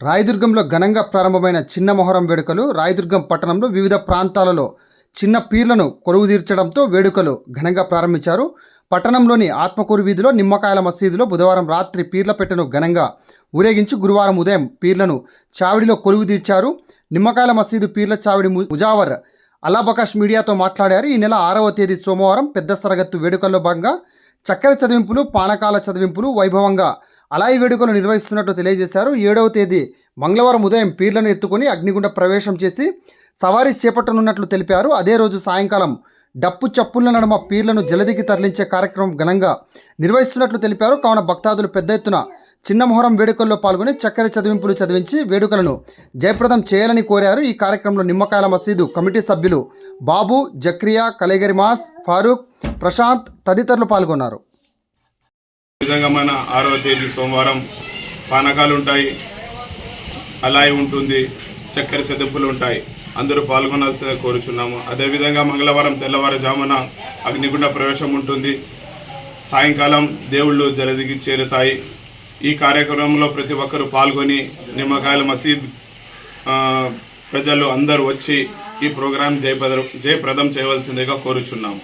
రాయదుర్గంలో ఘనంగా ప్రారంభమైన చిన్న మొహరం వేడుకలు రాయదుర్గం పట్టణంలో వివిధ ప్రాంతాలలో చిన్న పీర్లను కొలువు తీర్చడంతో వేడుకలు ఘనంగా ప్రారంభించారు. పట్టణంలోని ఆత్మకూరు వీధిలో నిమ్మకాయల మసీదులో బుధవారం రాత్రి పీర్ల పెట్టెను ఘనంగా ఊరేగించి గురువారం ఉదయం పీర్లను చావిడిలో కొలువు తీర్చారు. నిమ్మకాయల మసీదు పీర్ల చావిడి ముజావర్ అల్లాబకాష్ మీడియాతో మాట్లాడారు. ఈ నెల 6వ తేదీ సోమవారం పెద్ద సరగత్తు వేడుకల్లో భాగంగా చక్కెర చదివింపులు, పానకాల చదివింపులు వైభవంగా అలాయి వేడుకలు నిర్వహిస్తున్నట్టు తెలియజేశారు. 7వ తేదీ మంగళవారం ఉదయం పీర్లను ఎత్తుకొని అగ్నిగుండ ప్రవేశం చేసి సవారీ చేపట్టనున్నట్లు తెలిపారు. అదే రోజు సాయంకాలం డప్పు చప్పుల నడుమ పీర్లను జలదికి తరలించే కార్యక్రమం ఘనంగా నిర్వహిస్తున్నట్లు తెలిపారు. కావున భక్తాదులు పెద్ద ఎత్తున చిన్న మొహరం వేడుకల్లో పాల్గొని చక్కెర చదివింపులు చదివించి వేడుకలను జయప్రదం చేయాలని కోరారు. ఈ కార్యక్రమంలో నిమ్మకాయల మసీదు కమిటీ సభ్యులు బాబు, జక్రియా, కలేగరి మాస్, ఫారూక్, ప్రశాంత్ తదితరులు పాల్గొన్నారు. విధంగా మన 6వ తేదీ సోమవారం పానకాలు ఉంటాయి, అలాయి ఉంటుంది, చక్కెర చదింపులు ఉంటాయి. అందరూ పాల్గొనాల్సిందిగా కోరుచున్నాము. అదేవిధంగా మంగళవారం తెల్లవారుజామున అగ్నిగుండ ప్రవేశం ఉంటుంది. సాయంకాలం దేవుళ్ళు జలదిగి చేరుతాయి. ఈ కార్యక్రమంలో ప్రతి ఒక్కరూ పాల్గొని నిమ్మకాయల మసీద్ ప్రజలు అందరూ వచ్చి ఈ ప్రోగ్రాం జయప్రదం చేయవలసిందిగా కోరుచున్నాము.